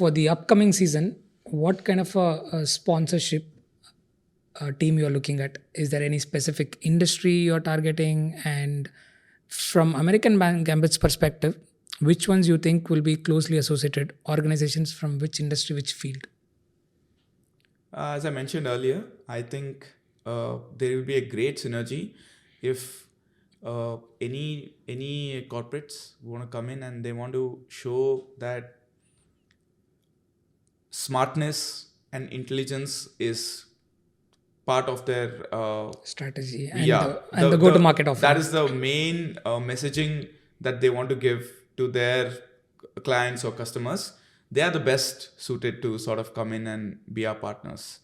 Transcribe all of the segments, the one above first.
for the upcoming season, what kind of a sponsorship team you're looking at? Is there any specific industry you're targeting? And from American Gambits perspective, which ones you think will be closely associated organizations from which industry, which field? As I mentioned earlier, I think there will be a great synergy if any corporates want to come in and they want to show that smartness and intelligence is part of their Strategy and the go-to-market offering. That is the main messaging that they want to give to their clients or customers. They are the best suited to sort of come in and be our partners.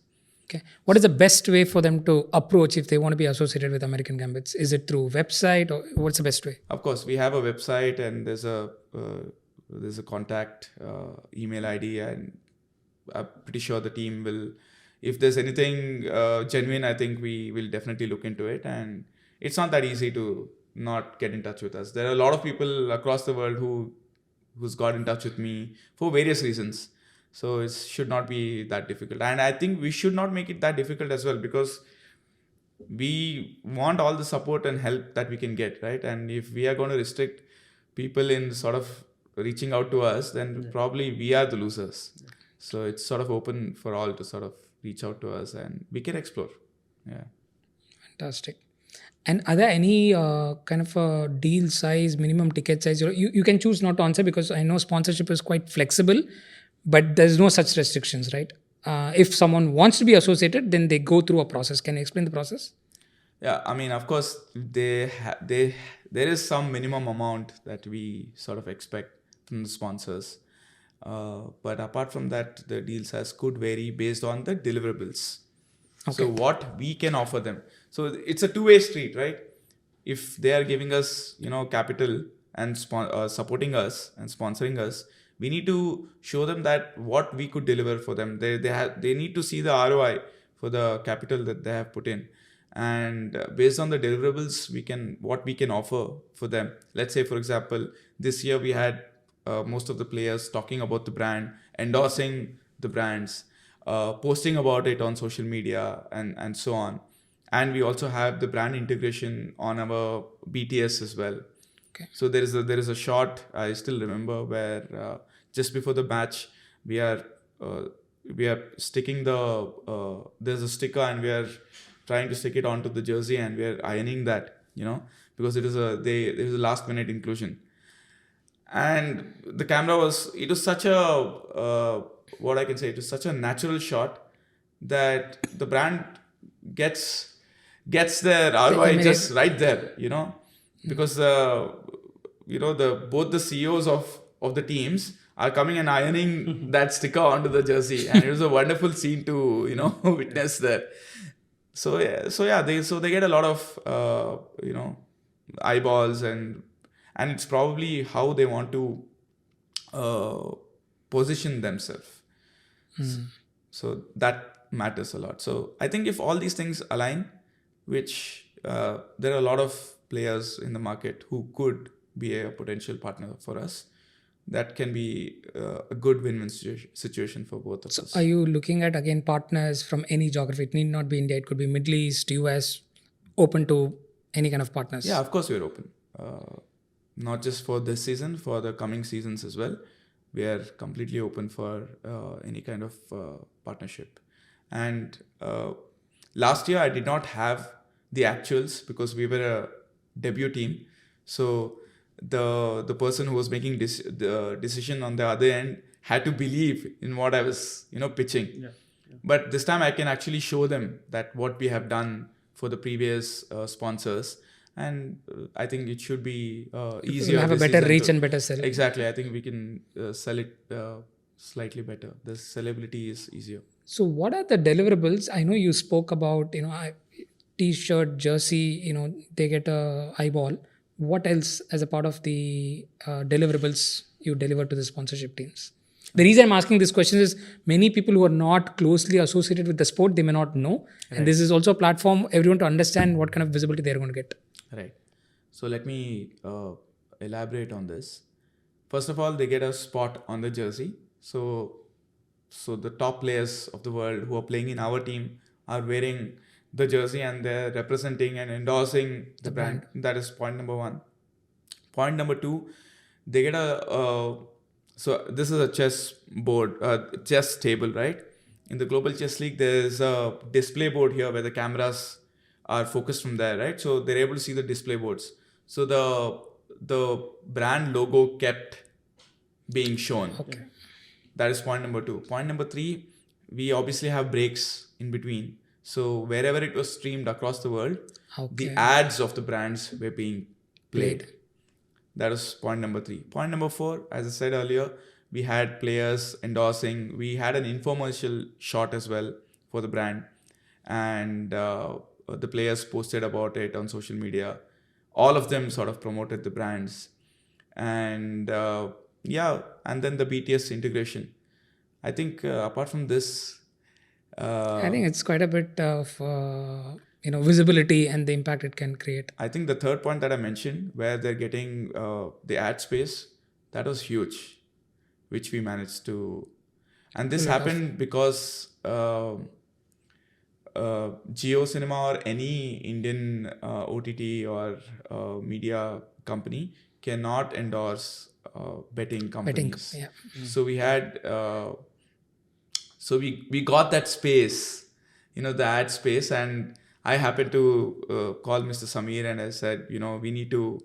Okay. What is the best way for them to approach if they want to be associated with American Gambits? Is it through website or what's the best way? Of course, we have a website and there's a contact email ID, and I'm pretty sure the team will, if there's anything genuine, I think we will definitely look into it. And it's not that easy to not get in touch with us. There are a lot of people across the world who's got in touch with me for various reasons. So it should not be that difficult. And I think we should not make it that difficult as well, because we want all the support and help that we can get, right? And if we are going to restrict people in sort of reaching out to us, then probably we are the losers. Yeah. So it's sort of open for all to sort of reach out to us and we can explore. Yeah. Fantastic. And are there any kind of a deal size, minimum ticket size? You can choose not to answer because I know sponsorship is quite flexible, but there's no such restrictions, right? If someone wants to be associated, then they go through a process. Can you explain the process? Yeah, I mean, of course, there is some minimum amount that we sort of expect from the sponsors. But apart from that, the deal size could vary based on the deliverables. Okay. So what we can offer them. So it's a two-way street, right? If they are giving us, capital and supporting us and sponsoring us, we need to show them that what we could deliver for them. They need to see the ROI for the capital that they have put in. And based on the deliverables, what we can offer for them. Let's say, for example, this year we had most of the players talking about the brand, endorsing the brands, posting about it on social media and so on. And we also have the brand integration on our BTS as well. Okay. So there is a shot I still remember where just before the match we are sticking there's a sticker and we are trying to stick it onto the jersey and we are ironing that, because it was a last minute inclusion. And the camera it was such a what I can say, it was such a natural shot that the brand gets their ROI just right there, because both the CEOs of the teams are coming and ironing that sticker onto the jersey, and it was a wonderful scene to witness there. So they get a lot of eyeballs, and it's probably how they want to position themselves. So that matters a lot. So I think if all these things align, which there are a lot of players in the market who could be a potential partner for us, that can be a good win-win situation for both of us. Are you looking at, again, partners from any geography? It need not be India. It could be Middle East, US, open to any kind of partners? Yeah, of course we're open. Not just for this season, for the coming seasons as well. We are completely open for any kind of partnership. And last year I did not have the actuals because we were a debut team. So the person who was making the decision on the other end had to believe in what I was, pitching. Yeah. But this time I can actually show them that what we have done for the previous sponsors. And I think it should be easier. We'll have a better reach and better sell. Exactly. I think we can sell it slightly better. The sellability is easier. So what are the deliverables? I know you spoke about, T-shirt, jersey, they get a eyeball. What else as a part of the deliverables you deliver to the sponsorship teams? The reason I'm asking this question is many people who are not closely associated with the sport, they may not know. Right. And this is also a platform for everyone to understand what kind of visibility they're going to get. Right. So let me elaborate on this. First of all, they get a spot on the jersey. So so the top players of the world who are playing in our team are wearing the jersey and they're representing and endorsing the brand. That is point number one. Point number two, they get so this is a chess board, chess table, right? In the Global Chess League, there's a display board here where the cameras are focused from there, right? So they're able to see the display boards. So the brand logo kept being shown. Okay. That is point number two. Point number three, we obviously have breaks in between. So wherever it was streamed across the world, the ads of the brands were being played. That is point number three. Point number four, as I said earlier, we had players endorsing. We had an infomercial shot as well for the brand. And the players posted about it on social media. All of them sort of promoted the brands. And and then the BTS integration. I think apart from this, I think it's quite a bit of visibility and the impact it can create. I think the third point that I mentioned, where they're getting the ad space, that was huge, which we managed to. And this happened because Jio Cinema or any Indian OTT or media company cannot endorse betting companies. So we had, so we got that space, the ad space, and I happened to call Mr. Samir and I said, we need to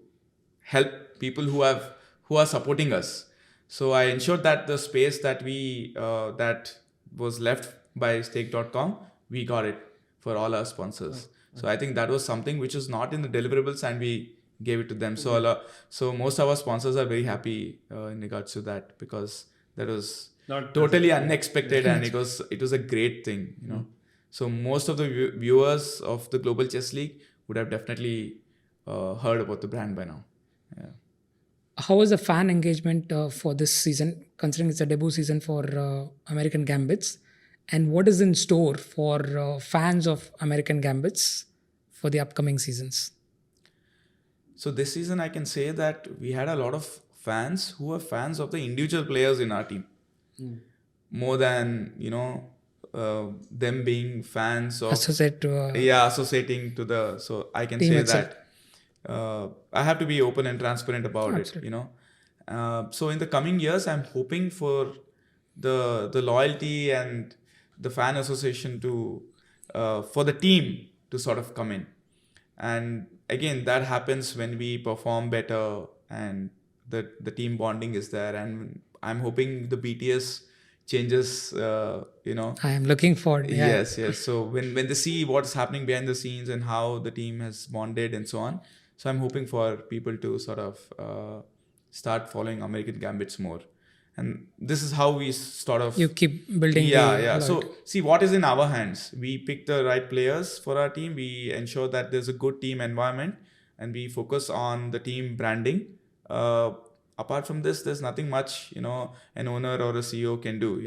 help people who are supporting us. So I ensured that the space that that was left by stake.com, we got it for all our sponsors. So I think that was something which is not in the deliverables and we gave it to them. So most of our sponsors are very happy in regards to that, because that was totally unexpected and it was a great thing, So most of the viewers of the Global Chess League would have definitely heard about the brand by now. Yeah. How was the fan engagement for this season, considering it's a debut season for American Gambits? And what is in store for fans of American Gambits for the upcoming seasons? So this season, I can say that we had a lot of fans who are fans of the individual players in our team. More than, them being fans of... associating to the... So I can say itself. That I have to be open and transparent about it, So in the coming years, I'm hoping for the loyalty and the fan association to for the team to sort of come in. And again, that happens when we perform better and the team bonding is there. And I'm hoping the BTS changes, I am looking forward. Yeah. Yes. So when they see what's happening behind the scenes and how the team has bonded and so on. So I'm hoping for people to sort of start following American Gambits more. And this is how we sort of... You keep building. Yeah. So see, what is in our hands? We pick the right players for our team. We ensure that there's a good team environment and we focus on the team branding. Apart from this, there's nothing much, an owner or a CEO can do,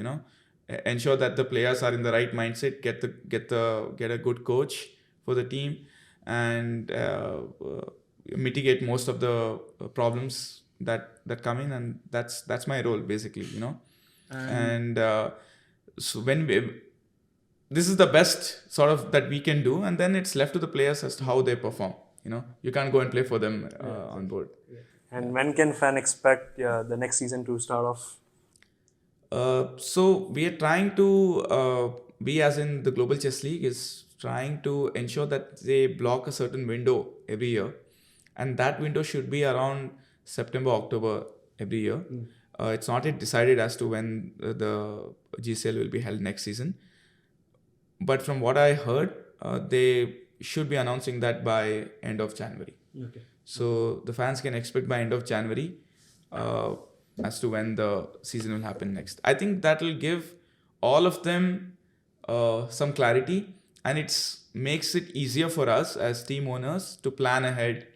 ensure that the players are in the right mindset, get a good coach for the team and mitigate most of the problems that come in. And that's my role basically, and so this is the best sort of that we can do. And then it's left to the players as to how they perform, you can't go and play for them on board. Yeah. And when can fan expect the next season to start off? So we are trying to, we as in the Global Chess League is trying to ensure that they block a certain window every year. And that window should be around September, October every year. It's not yet decided as to when the GCL will be held next season. But from what I heard, they should be announcing that by end of January. Okay. So the fans can expect by end of January as to when the season will happen next. I think that will give all of them some clarity, and it makes it easier for us as team owners to plan ahead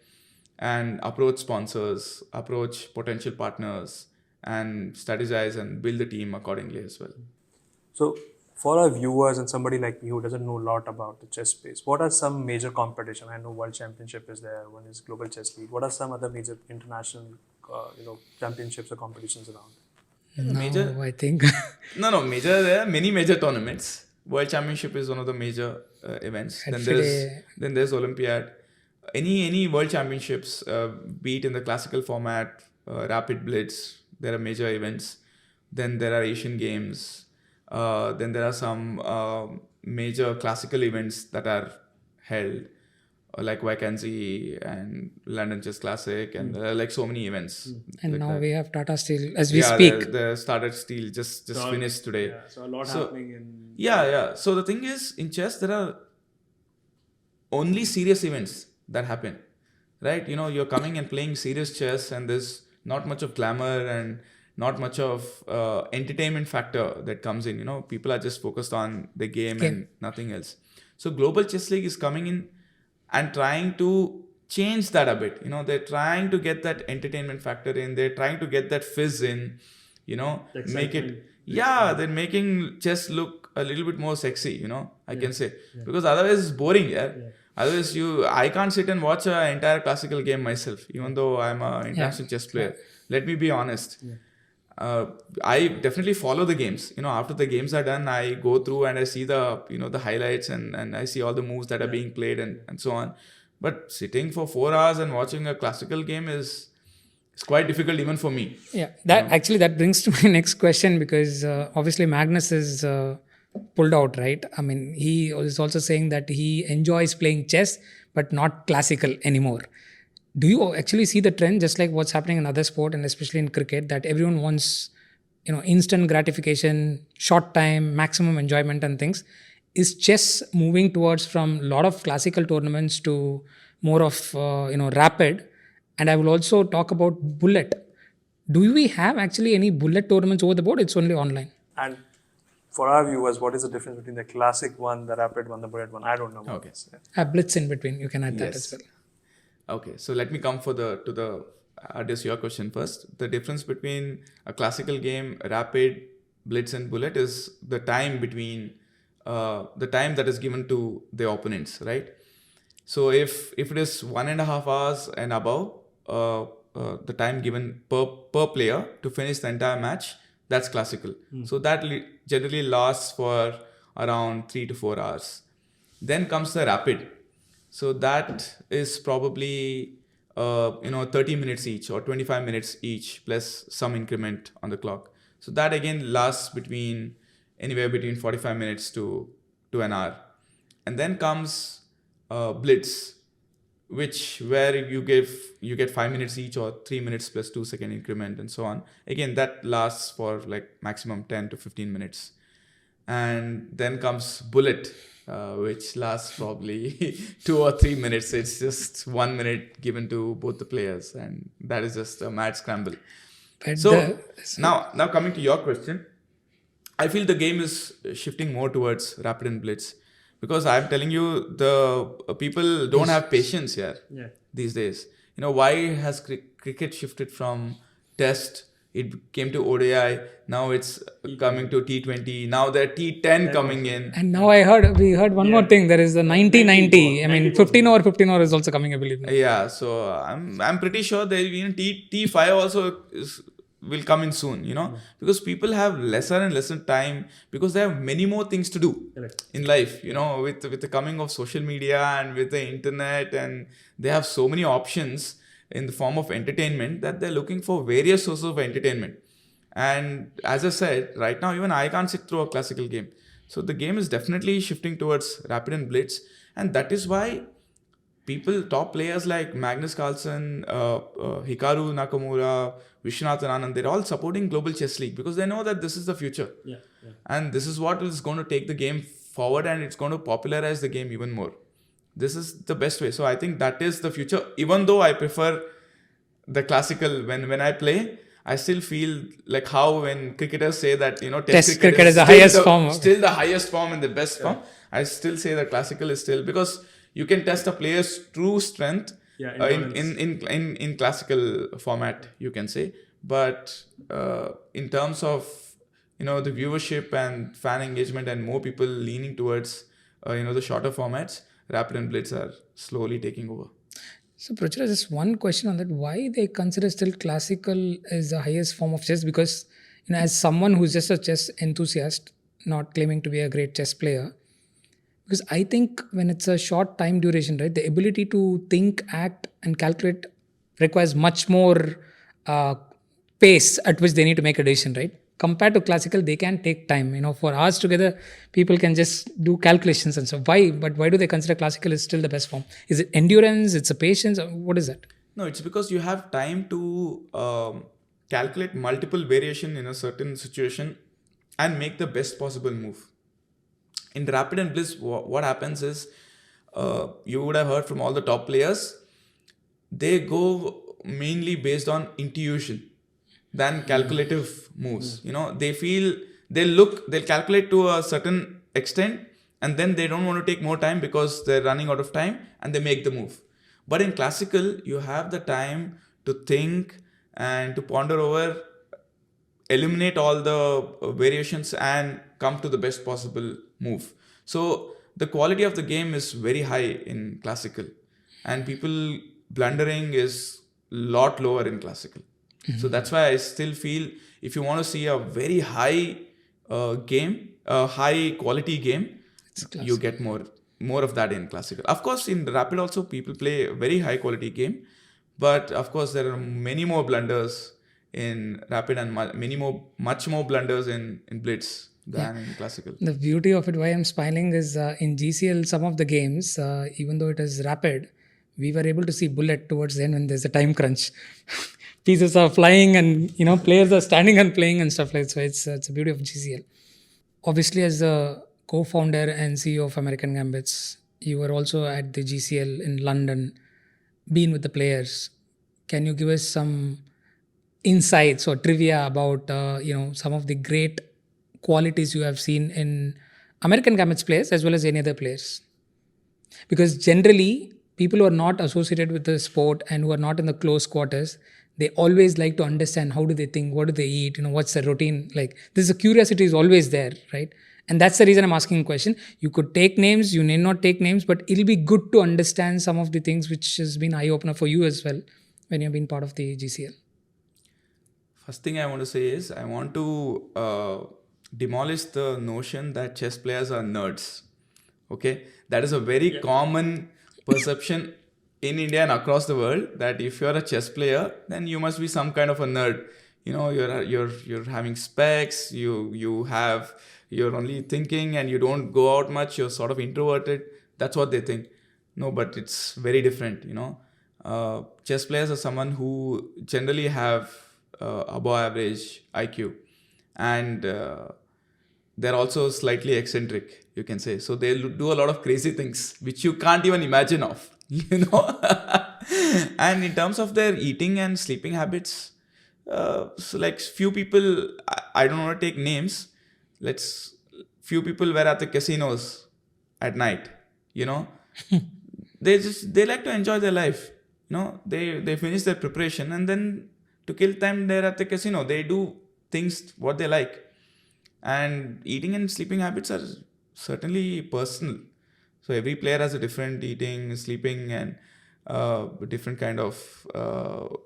and approach sponsors, approach potential partners, and strategize and build the team accordingly as well. So for our viewers and somebody like me who doesn't know a lot about the chess space, what are some major competition? I know World Championship is there, one is Global Chess League. What are some other major international championships or competitions around? Major? No, I think. No. Major. There are many major tournaments. World Championship is one of the major events. Actually, Then there's Olympiad. Any World Championships, be it in the classical format, Rapid Blitz. There are major events. Then there are Asian Games. Then there are some major classical events that are held, like Vacancy and London Chess Classic, and there are like so many events. and like now that. we have Tata Steel as we Yeah, speak. the started Steel just finished today. Yeah, so a lot So- happening in. Yeah. So the thing is, in chess, there are only serious events that happen, right? You're coming and playing serious chess, and there's not much of glamour and not much of entertainment factor that comes in. People are just focused on the game and nothing else. So Global Chess League is coming in and trying to change that a bit. They're trying to get that entertainment factor in. They're trying to get that fizz in. Make it. Yeah, they're making chess look a little bit more sexy. I can say, because otherwise it's boring. Yeah. Otherwise, I can't sit and watch an entire classical game myself, even though I'm an international chess player. Let me be honest. I definitely follow the games. After the games are done, I go through and I see the the highlights and I see all the moves that are being played and so on. But sitting for 4 hours and watching a classical game is quite difficult even for me. Yeah, that brings to my next question, because obviously Magnus is pulled out, right? I mean, he is also saying that he enjoys playing chess, but not classical anymore. Do you actually see the trend, just like what's happening in other sport and especially in cricket, that everyone wants, instant gratification, short time, maximum enjoyment and things? Is chess moving towards from a lot of classical tournaments to more of, rapid? And I will also talk about bullet. Do we have actually any bullet tournaments over the board? It's only online. And for our viewers, what is the difference between the classic one, the rapid one, the bullet one? I don't know about this. Yeah. Blitz in between. You can add that as well. Okay, so let me come to address your question first. The difference between a classical game, rapid, blitz, and bullet is the time between the time that is given to the opponents, right? So if it is 1.5 hours and above, the time given per player to finish the entire match, that's classical. So that generally lasts for around 3 to 4 hours. Then comes the rapid. So that is probably 30 minutes each or 25 minutes each plus some increment on the clock. So that again lasts anywhere between 45 minutes to an hour. And then comes blitz, where you get 5 minutes each or 3 minutes plus 2-second increment and so on. Again, that lasts for like maximum 10 to 15 minutes. And then comes bullet, which lasts probably 2 or 3 minutes. It's just 1 minute given to both the players, and that is just a mad scramble. So now coming to your question, I feel the game is shifting more towards rapid and blitz, because I'm telling you, the people don't have patience here these days. Why has cricket shifted from test? It came to ODI. Now it's coming to T20. Now there are T10 coming in. And now we heard one more thing. There is the 90-90. I mean, 15 over is also coming, I believe. Yeah, so I'm pretty sure there even T5 also will come in soon. Because people have lesser and lesser time, because they have many more things to do in life. With the coming of social media and with the internet, and they have so many options in the form of entertainment that they're looking for various sources of entertainment. And as I said, right now, even I can't sit through a classical game. So the game is definitely shifting towards rapid and blitz. And that is why top players like Magnus Carlsen, Hikaru Nakamura, Vishwanathan Anand, they're all supporting Global Chess League, because they know that this is the future. And this is what is going to take the game forward, and it's going to popularize the game even more. This is the best way. So I think that is the future. Even though I prefer the classical, when I play, I still feel like how when cricketers say that test cricket is the highest form, still the highest form and the best form. I still say that classical is still, because you can test a player's true strength in classical format, you can say. But in terms of the viewership and fan engagement and more people leaning towards the shorter formats, rapid and blitz are slowly taking over. So Prachura, just one question on that. Why they consider still classical as the highest form of chess? Because As someone who's just a chess enthusiast, not claiming to be a great chess player, because I think when it's a short time duration, right, the ability to think, act, and calculate requires much more uh, pace at which they need to make a decision, right? Compared to classical, they can take time. For hours together, people can just do calculations and so. Why? But why do they consider classical is still the best form? Is it endurance? It's a patience? Or what is that? No, it's because you have time to calculate multiple variation in a certain situation and make the best possible move. In Rapid and Blitz, what happens is, you would have heard from all the top players, they go mainly based on intuition than calculative moves. They'll calculate to a certain extent, and then they don't want to take more time because they're running out of time, and they make the move. But in classical, you have the time to think and to ponder over, eliminate all the variations, and come to the best possible move. So the quality of the game is very high in classical, and people blundering is a lot lower in classical. So that's why I still feel if you want to see a very high game, a high quality game, you get more of that in classical. Of course, in Rapid also people play a very high quality game, but of course there are many more blunders in Rapid and much more blunders in Blitz than in classical. The beauty of it, why I'm smiling, is in GCL, some of the games, even though it is rapid, we were able to see bullet towards the end when there's a time crunch. Pieces are flying and players are standing and playing and stuff like that. So it's a beauty of GCL. Obviously, as the co-founder and CEO of American Gambits, you were also at the GCL in London, been with the players. Can you give us some insights or trivia about some of the great qualities you have seen in American Gambits players as well as any other players? Because generally, people who are not associated with the sport and who are not in the close quarters, they always like to understand how do they think, what do they eat, what's their routine like. This curiosity is always there, right? And that's the reason I'm asking a question. You could take names, you need not take names, but it'll be good to understand some of the things which has been eye-opener for you as well when you've been part of the GCL. First thing I want to say is I want to demolish the notion that chess players are nerds. Okay? That is a very common perception in India and across the world, that if you're a chess player, then you must be some kind of a nerd. You're having specs, you're only thinking and you don't go out much, you're sort of introverted. That's what they think. No, but it's very different. Chess players are someone who generally have above average IQ, and they're also slightly eccentric, you can say. So they'll do a lot of crazy things which you can't even imagine of. And in terms of their eating and sleeping habits, so like few people, I don't want to take names, few people were at the casinos at night, they like to enjoy their life. They finish their preparation, and then to kill time, they're at the casino, they do things what they like. And eating and sleeping habits are certainly personal. So every player has a different eating, sleeping, and different kind of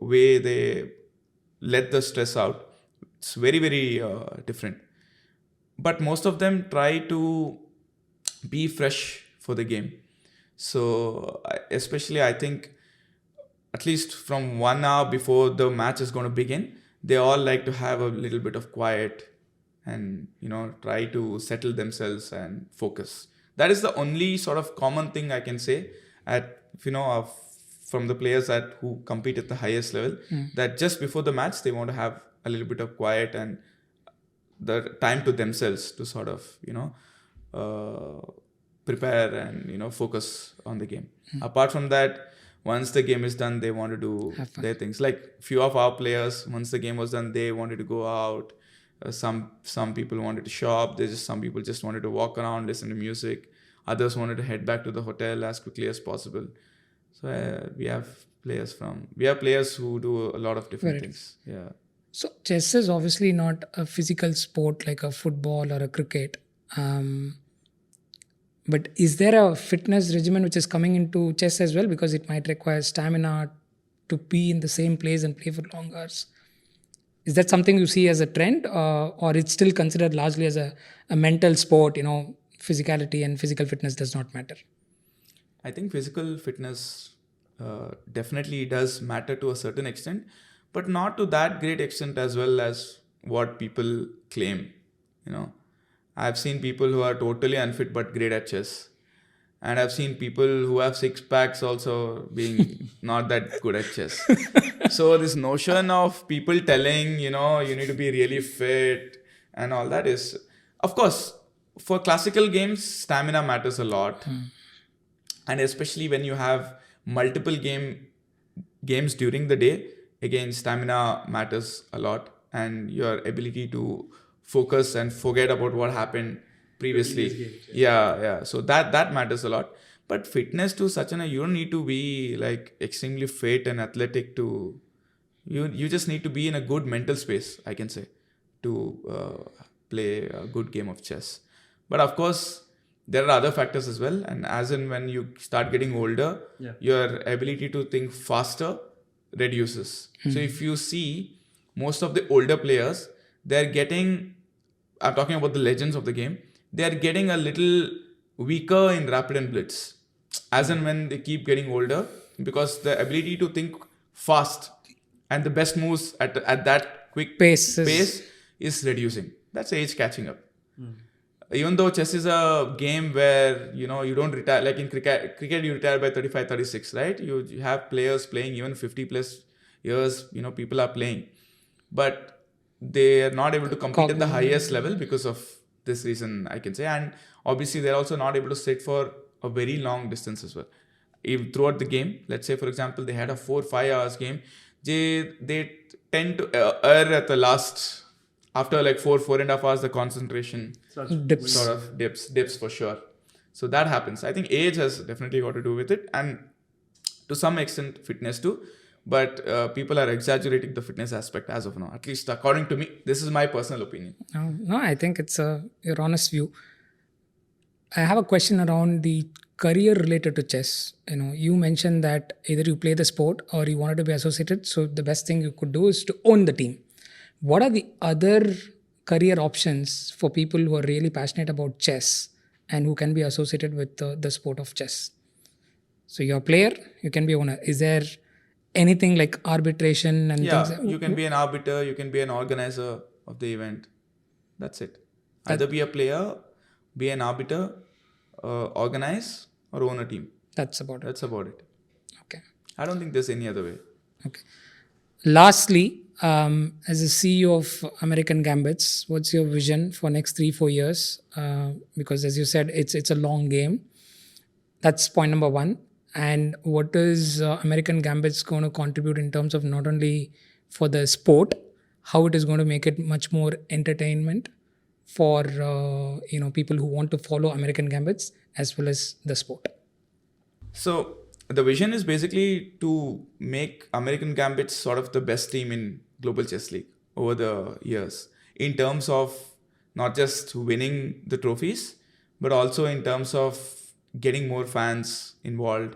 way they let the stress out. It's very, very different. But most of them try to be fresh for the game. So especially I think at least from 1 hour before the match is going to begin, they all like to have a little bit of quiet and try to settle themselves and focus. That is the only sort of common thing I can say from the players who compete at the highest level, that just before the match they want to have a little bit of quiet and the time to themselves to sort of prepare and focus on the game. Apart from that, once the game is done, they want to do their things. Like few of our players, once the game was done, they wanted to go out. Some people wanted to shop. Some people just wanted to walk around, listen to music. Others wanted to head back to the hotel as quickly as possible. So we have players who do a lot of different things. Yeah. So chess is obviously not a physical sport like a football or a cricket. But is there a fitness regimen which is coming into chess as well? Because it might require stamina to be in the same place and play for long hours. Is that something you see as a trend, or it's still considered largely as a mental sport? Physicality and physical fitness does not matter. I think physical fitness definitely does matter to a certain extent, but not to that great extent as well as what people claim. I've seen people who are totally unfit but great at chess, and I've seen people who have six packs also being not that good at chess. So this notion of people telling, you need to be really fit and all that is, of course, for classical games, stamina matters a lot. And especially when you have multiple games during the day, again, stamina matters a lot, and your ability to focus and forget about what happened previously. Yeah. So that matters a lot. But fitness to such you don't need to be like extremely fit and athletic to, you just need to be in a good mental space, I can say, to play a good game of chess. But of course, there are other factors as well. And as in when you start getting older, your ability to think faster reduces. So if you see most of the older players, they're getting, I'm talking about the legends of the game, they're getting a little weaker in rapid and blitz. As in when they keep getting older, because the ability to think fast and the best moves at that quick pace is reducing. That's age catching up. Even though chess is a game where you don't retire, like in cricket you retire by 35, 36, right? You have players playing even 50 plus years, people are playing, but they are not able to compete at the highest level because of this reason, I can say. And obviously they're also not able to sit for a very long distance as well. If throughout the game, let's say for example they had a 4-5 hours game, they tend to err at the last. After like 4.5 hours, the concentration dips for sure. So that happens. I think age has definitely got to do with it, and to some extent fitness too. But people are exaggerating the fitness aspect as of now. At least according to me, this is my personal opinion. No, I think it's your honest view. I have a question around the career related to chess. You mentioned that either you play the sport or you wanted to be associated. So the best thing you could do is to own the team. What are the other career options for people who are really passionate about chess and who can be associated with the sport of chess? So you're a player, you can be owner. Is there anything like arbitration and things? Yeah, you can be an arbiter, you can be an organizer of the event. That's it. Either be a player, be an arbiter, organize, or own a team. That's about it. Okay. I don't think there's any other way. Okay. Lastly, as a CEO of American Gambits, what's your vision for next 3-4 years? Because as you said, it's a long game. That's point number one. And what is American Gambits going to contribute in terms of not only for the sport, how it is going to make it much more entertainment for people who want to follow American Gambits as well as the sport? So the vision is basically to make American Gambits sort of the best team in Global Chess League over the years, in terms of not just winning the trophies, but also in terms of getting more fans involved,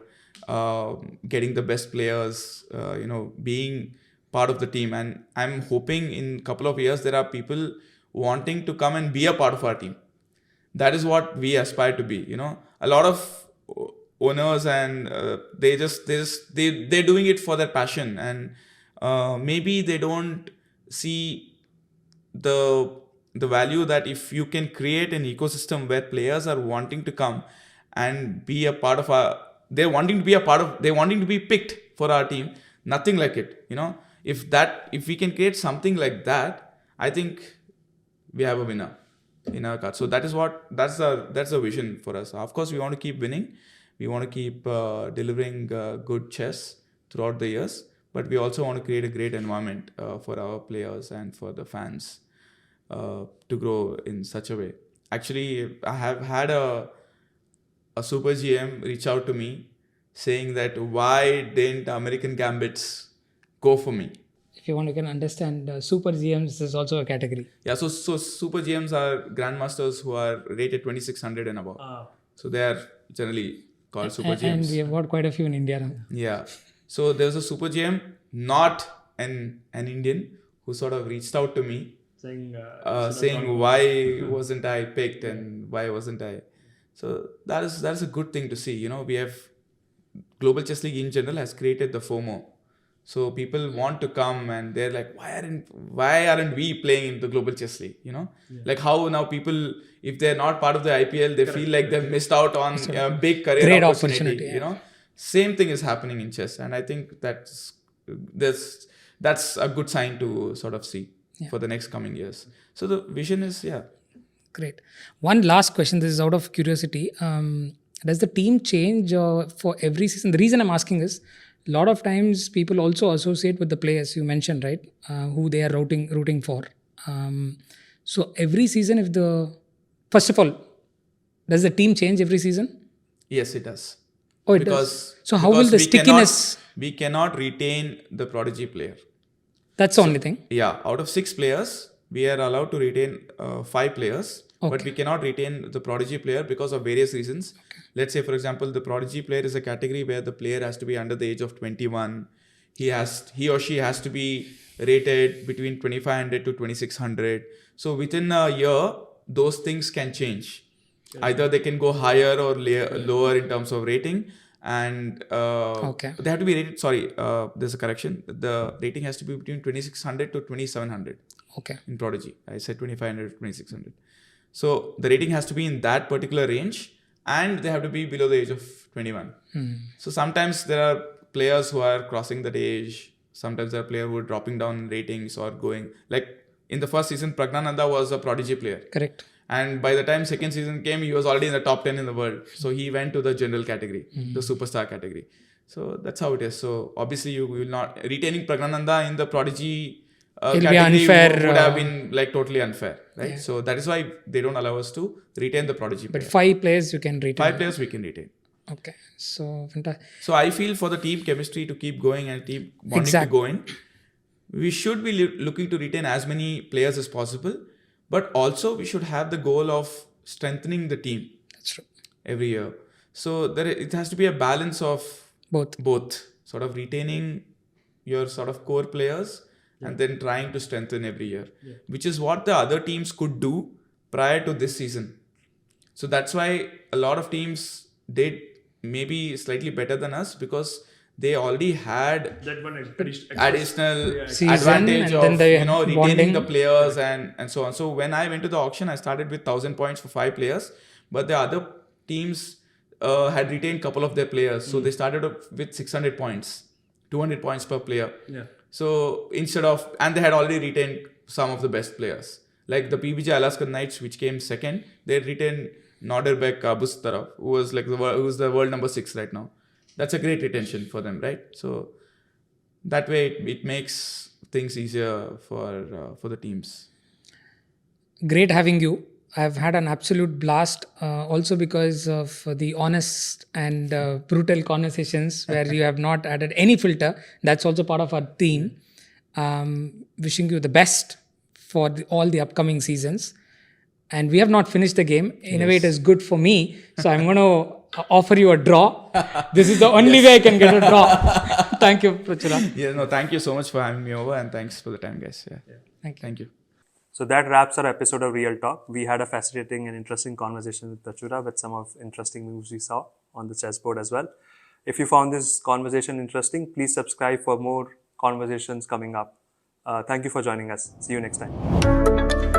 getting the best players, being part of the team. And I'm hoping in a couple of years there are people wanting to come and be a part of our team. That is what we aspire to be. A lot of owners and they're doing it for their passion, and maybe they don't see the value that if you can create an ecosystem where players are wanting to come and be a part of they're wanting to be picked for our team. Nothing like it. If we can create something like that, I think we have a winner in our card. So that's the vision for us. Of course, we want to keep winning. We want to keep delivering good chess throughout the years, but we also want to create a great environment for our players and for the fans to grow in such a way. Actually, I have had a super GM reach out to me saying that why didn't American Gambits go for me? If you want, you can understand super GMs is also a category. Yeah, so super GMs are grandmasters who are rated 2600 and above. So they are generally called super GMs. And we have got quite a few in India now. Yeah. So there's a super GM, not an Indian, who sort of reached out to me saying why wasn't I picked and why wasn't I. So that's a good thing to see. We have Global Chess League in general has created the FOMO. So people want to come and they're like, why aren't we playing in the Global Chess League? Like how now people, if they're not part of the IPL, they feel like they've missed out on a big career Great opportunity. opportunity, Same thing is happening in chess, and I think that's a good sign to sort of see for the next coming years. So the vision is Great. One last question. This is out of curiosity. Does the team change for every season? The reason I'm asking is, a lot of times people also associate with the players you mentioned, right? Who they are rooting for. So every season, first of all, does the team change every season? Yes, it does. Oh, it does. So how will the stickiness? We cannot retain the prodigy player. That's the only thing. Yeah, out of 6 players, we are allowed to retain 5 players, but we cannot retain the prodigy player because of various reasons. Okay. Let's say, for example, the prodigy player is a category where the player has to be under the age of 21. He or she has to be rated between 2500 to 2600. So within a year, those things can change. Either they can go higher or lower in terms of rating, and they have to be rated. Sorry, there's a correction. The rating has to be between 2600 to 2700. Okay. In Prodigy, I said 2500 to 2600. So the rating has to be in that particular range, and they have to be below the age of 21. So sometimes there are players who are crossing that age. Sometimes there are players who are dropping down ratings or going, like in the first season, Pragnananda was a prodigy player. Correct. And by the time second season came, he was already in the top 10 in the world. So he went to the general category, the superstar category. So that's how it is. So obviously you will not, retaining Pragnananda in the prodigy category unfair, would have been like totally unfair, right? Yeah. So that is why they don't allow us to retain the prodigy player. But 5 players you can retain. 5 players we can retain. Okay. So fantastic. So I feel for the team chemistry to keep going and team bonding to go in, we should be looking to retain as many players as possible. But also we should have the goal of strengthening the team. That's true. Every year. So it has to be a balance of both sort of retaining your sort of core players and then trying to strengthen every year, which is what the other teams could do prior to this season. So that's why a lot of teams did maybe slightly better than us, because they already had that one additional season, advantage of retaining bonding the players and so on. So when I went to the auction, I started with 1,000 points for 5 players, but the other teams had retained a couple of their players. So they started up with 600 points, 200 points per player. Yeah. So and they had already retained some of the best players. Like the PBJ Alaskan Knights, which came second, they had retained Norderbek Bustarov, who's the world number 6 right now. That's a great retention for them, right? So that way it makes things easier for the teams. Great having you. I've had an absolute blast, also because of the honest and brutal conversations where you have not added any filter. That's also part of our theme. Wishing you the best for all the upcoming seasons. And we have not finished the game. In a way, it is good for me. So I'm going to offer you a draw. This is the only way I can get a draw. Thank you, Prachura. Yeah, no, thank you so much for having me over, and thanks for the time, guys. Yeah. Thank you. So that wraps our episode of Real Talk. We had a fascinating and interesting conversation with Prachura with some of interesting moves we saw on the chessboard as well. If you found this conversation interesting, please subscribe for more conversations coming up. Thank you for joining us. See you next time.